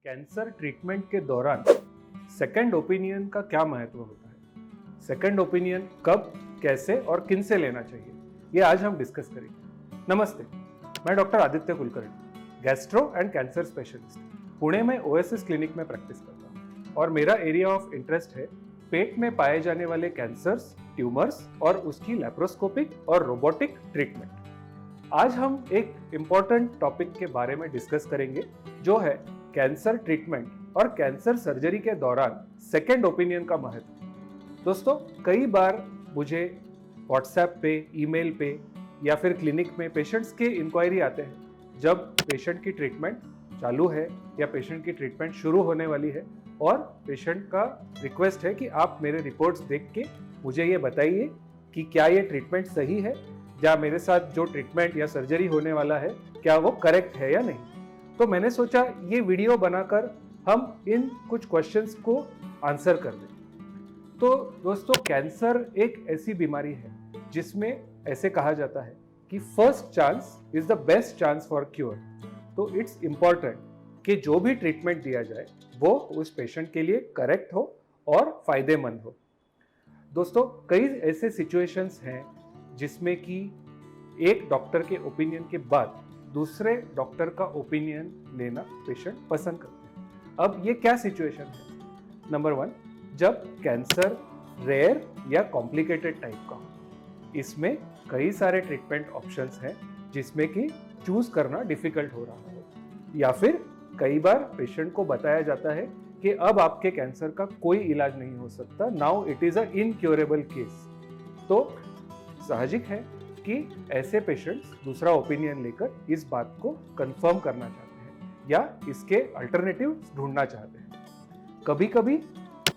Cancer treatment के दौरान second opinion का क्या महत्व होता है, सेकंड ओपिनियन कब, कैसे और किन से लेना चाहिए, ये आज हम डिस्कस करेंगे। नमस्ते, मैं doctor Aditya Kulkarni, gastro and cancer specialist, Pune में ओएसएस क्लिनिक में प्रैक्टिस करता हूँ और मेरा एरिया ऑफ इंटरेस्ट है पेट में पाए जाने वाले कैंसर्स, ट्यूमर्स और उसकी लैप्रोस्कोपिक और रोबोटिक ट्रीटमेंट। आज हम एक इम्पॉर्टेंट टॉपिक के बारे में डिस्कस करेंगे जो है कैंसर ट्रीटमेंट और कैंसर सर्जरी के दौरान सेकेंड ओपिनियन का महत्व। दोस्तों, कई बार मुझे व्हाट्सएप पे, ईमेल पे या फिर क्लिनिक में पेशेंट्स के इंक्वायरी आते हैं जब पेशेंट की ट्रीटमेंट चालू है या पेशेंट की ट्रीटमेंट शुरू होने वाली है और पेशेंट का रिक्वेस्ट है कि आप मेरे रिपोर्ट्स देख के मुझे ये बताइए कि क्या ये ट्रीटमेंट सही है या मेरे साथ जो ट्रीटमेंट या सर्जरी होने वाला है क्या वो करेक्ट है या नहीं। तो मैंने सोचा ये वीडियो बनाकर हम इन कुछ क्वेश्चंस को आंसर कर दें। तो दोस्तों, कैंसर एक ऐसी बीमारी है जिसमें ऐसे कहा जाता है कि first chance is the best chance for cure. तो इट्स इम्पॉर्टेंट कि जो भी ट्रीटमेंट दिया जाए वो उस पेशेंट के लिए करेक्ट हो और फायदेमंद हो। दोस्तों, कई ऐसे सिचुएशंस हैं जिसमें कि एक डॉक्टर के ओपिनियन के बाद दूसरे डॉक्टर का ओपिनियन लेना पेशेंट पसंद करते हैं। अब ये क्या सिचुएशन है? नंबर 1, जब कैंसर रेयर या कॉम्प्लिकेटेड टाइप का हो, इसमें कई सारे ट्रीटमेंट ऑप्शंस हैं जिसमें कि चूज करना डिफिकल्ट हो रहा हो, या फिर कई बार पेशेंट को बताया जाता है कि अब आपके कैंसर का कोई इलाज नहीं हो सकता, now it is a incurable case. तो साहजिक है कि ऐसे पेशेंट्स दूसरा ओपिनियन लेकर इस बात को कंफर्म करना चाहते हैं या इसके अल्टरनेटिव ढूंढना चाहते हैं। कभी कभी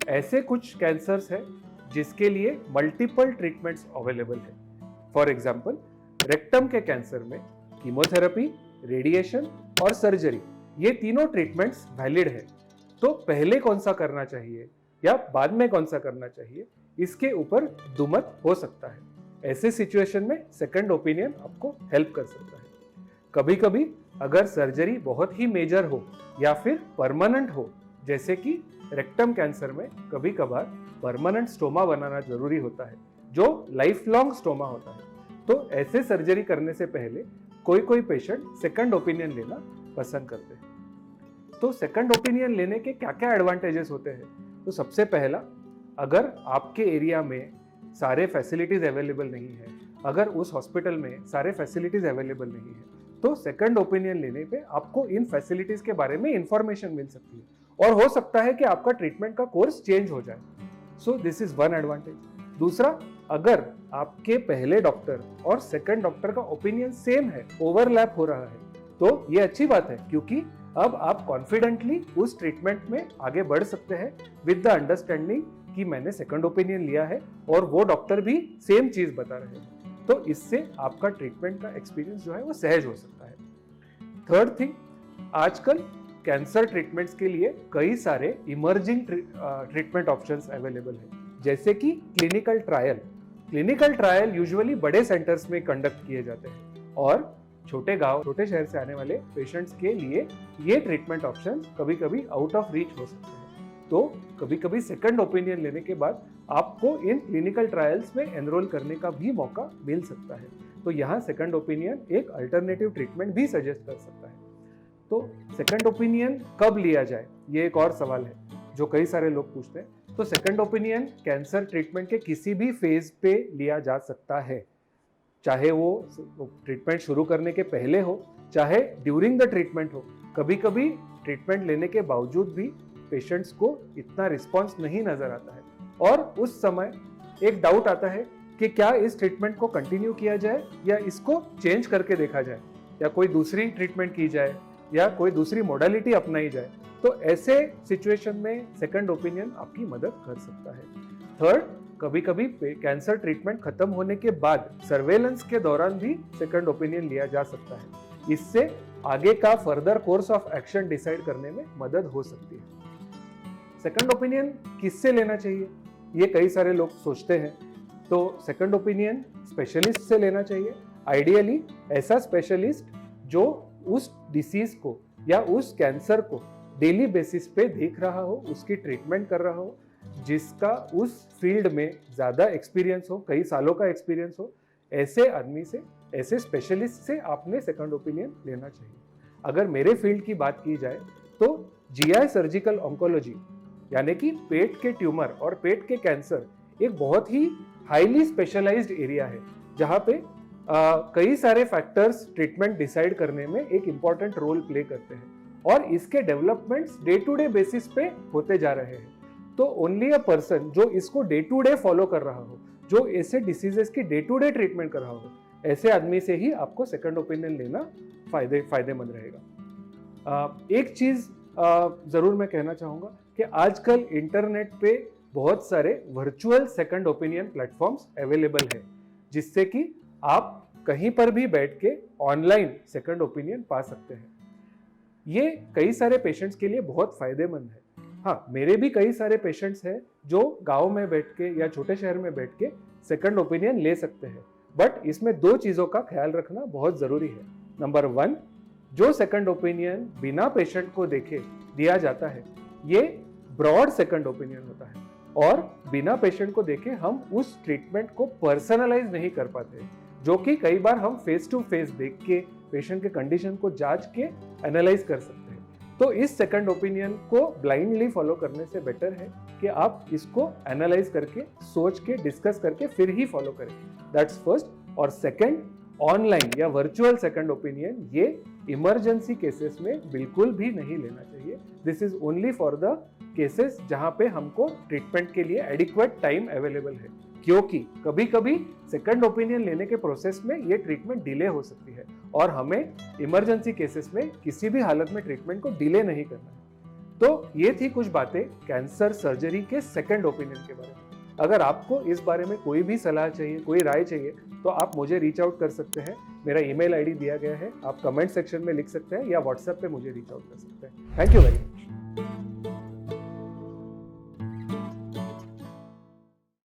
ऐसे कुछ कैंसर्स हैं जिसके लिए मल्टीपल ट्रीटमेंट्स अवेलेबल है। फॉर एग्जांपल, रेक्टम के कैंसर में कीमोथेरेपी, रेडिएशन और सर्जरी, ये तीनों ट्रीटमेंट्स वैलिड है। तो पहले कौन सा करना चाहिए या बाद में कौन सा करना चाहिए, इसके ऊपर दुमत हो सकता है। ऐसे सिचुएशन में सेकंड ओपिनियन आपको हेल्प कर सकता है। कभी कभी अगर सर्जरी बहुत ही मेजर हो या फिर परमानेंट हो, जैसे कि रेक्टम कैंसर में कभी कभार परमानेंट स्टोमा बनाना जरूरी होता है जो लाइफ लॉन्ग स्टोमा होता है, तो ऐसे सर्जरी करने से पहले कोई पेशेंट सेकंड ओपिनियन लेना पसंद करते हैं। तो सेकंड ओपिनियन लेने के क्या क्या एडवांटेजेस होते हैं? तो सबसे पहला, अगर आपके एरिया में सारे फैसिलिटीज अवेलेबल नहीं है, अगर उस हॉस्पिटल में सारे फैसिलिटीज अवेलेबल नहीं है, तो सेकंड ओपिनियन लेने पे आपको इन फैसिलिटीज के बारे में इंफॉर्मेशन मिल सकती है और हो सकता है कि आपका ट्रीटमेंट का कोर्स चेंज हो जाए। So this is one advantage. दूसरा, अगर आपके पहले डॉक्टर और सेकंड डॉक्टर का ओपिनियन सेम है, ओवरलैप हो रहा है, तो ये अच्छी बात है क्योंकि अब आप कॉन्फिडेंटली उस ट्रीटमेंट में आगे बढ़ सकते हैं विद द अंडरस्टैंडिंग कि मैंने सेकंड ओपिनियन लिया है और वो डॉक्टर भी सेम चीज बता रहे हैं। तो इससे आपका ट्रीटमेंट का एक्सपीरियंस जो है वो सहज हो सकता है। थर्ड थिंग, आजकल कैंसर ट्रीटमेंट्स के लिए कई सारे इमर्जिंग ट्रीटमेंट ऑप्शंस अवेलेबल है, जैसे कि clinical trial. Clinical trial usually बड़े सेंटर्स में कंडक्ट किए जाते हैं और छोटे गांव, छोटे शहर से आने वाले पेशेंट्स के लिए ये ट्रीटमेंट ऑप्शन कभी कभी आउट ऑफ रीच हो सकते हैं। तो कभी कभी सेकंड ओपिनियन लेने के बाद आपको इन क्लिनिकल ट्रायल्स में एनरोल करने का भी मौका मिल सकता है। तो यहाँ सेकंड ओपिनियन एक अल्टरनेटिव ट्रीटमेंट भी सजेस्ट कर सकता है। तो सेकंड ओपिनियन कब लिया जाए, ये एक और सवाल है जो कई सारे लोग पूछते हैं। तो सेकंड ओपिनियन कैंसर ट्रीटमेंट के किसी भी फेज पे लिया जा सकता है, चाहे वो ट्रीटमेंट शुरू करने के पहले हो, चाहे ड्यूरिंग द ट्रीटमेंट हो। कभी कभी ट्रीटमेंट लेने के बावजूद भी पेशेंट्स को इतना रिस्पॉन्स नहीं नजर आता है और उस समय एक डाउट आता है कि क्या इस ट्रीटमेंट को कंटिन्यू किया जाए या इसको चेंज करके देखा जाए या कोई दूसरी ट्रीटमेंट की जाए या कोई दूसरी मोडालिटी अपनाई जाए। तो ऐसे सिचुएशन में सेकंड ओपिनियन आपकी मदद कर सकता है। थर्ड, कभी कभी कैंसर ट्रीटमेंट खत्म होने के बाद सर्वेलेंस के दौरान भी सेकंड ओपिनियन लिया जा सकता है। इससे आगे का further course of action decide करने में मदद हो सकती है। सेकंड ओपिनियन किससे लेना चाहिए, ये कई सारे लोग सोचते हैं। तो सेकंड ओपिनियन स्पेशलिस्ट से लेना चाहिए। आइडियली ऐसा स्पेशलिस्ट जो उस डिसीज को या उस कैंसर को डेली बेसिस पे देख रहा हो, उसकी ट्रीटमेंट कर रहा हो, जिसका उस फील्ड में ज़्यादा एक्सपीरियंस हो, कई सालों का एक्सपीरियंस हो, ऐसे आदमी से, ऐसे स्पेशलिस्ट से आपने सेकंड ओपिनियन लेना चाहिए। अगर मेरे फील्ड की बात की जाए तो जीआई सर्जिकल ऑन्कोलॉजी यानी कि पेट के ट्यूमर और पेट के कैंसर एक बहुत ही हाईली स्पेशलाइज्ड एरिया है, जहाँ पे कई सारे फैक्टर्स ट्रीटमेंट डिसाइड करने में एक इम्पॉर्टेंट रोल प्ले करते हैं और इसके developments day to day basis पे होते जा रहे हैं। तो ओनली अ पर्सन जो इसको डे टू डे फॉलो कर रहा हो, जो ऐसे डिसीजेस की डे टू डे ट्रीटमेंट कर रहा हो, ऐसे आदमी से ही आपको सेकंड ओपिनियन लेना फायदेमंद रहेगा। एक चीज जरूर मैं कहना चाहूंगा कि आजकल इंटरनेट पे बहुत सारे virtual second opinion platforms available है, जिससे कि आप कहीं पर भी बैठ के ऑनलाइन सेकंड ओपिनियन पा सकते हैं। ये कई सारे पेशेंट्स के लिए बहुत फायदेमंद है। हाँ, मेरे भी कई सारे पेशेंट्स हैं जो गांव में बैठ के या छोटे शहर में बैठ के सेकंड ओपिनियन ले सकते हैं, बट इसमें 2 चीज़ों का ख्याल रखना बहुत ज़रूरी है। नंबर 1, जो सेकंड ओपिनियन बिना पेशेंट को देखे दिया जाता है, ये ब्रॉड सेकंड ओपिनियन होता है और बिना पेशेंट को देखे हम उस ट्रीटमेंट को पर्सनलाइज नहीं कर पाते, जो कि कई बार हम फेस टू फेस देख के पेशेंट के कंडीशन को जांच के एनालाइज कर सकते हैं। तो इस सेकंड ओपिनियन को ब्लाइंडली फॉलो करने से बेटर है कि आप इसको एनालाइज करके, सोच के, डिस्कस करके फिर ही फॉलो करें। That's first. और सेकंड, ऑनलाइन या वर्चुअल सेकंड ओपिनियन ये इमरजेंसी केसेस में बिल्कुल भी नहीं लेना चाहिए। This is only for the cases जहां पे हमको ट्रीटमेंट के लिए एडिक्वेट टाइम अवेलेबल है, क्योंकि कभी कभी सेकंड ओपिनियन लेने के प्रोसेस में ये ट्रीटमेंट डिले हो सकती है और हमें इमरजेंसी केसेस में किसी भी हालत में ट्रीटमेंट को डिले नहीं करना है। तो ये थी कुछ बातें कैंसर सर्जरी के सेकंड ओपिनियन के बारे में। अगर आपको इस बारे में कोई भी सलाह चाहिए, कोई राय चाहिए, तो आप मुझे रीच आउट कर सकते हैं। मेरा ईमेल आईडी दिया गया है, आप कमेंट सेक्शन में लिख सकते हैं या व्हाट्सएप पे मुझे रीच आउट कर सकते हैं। Thank you very much.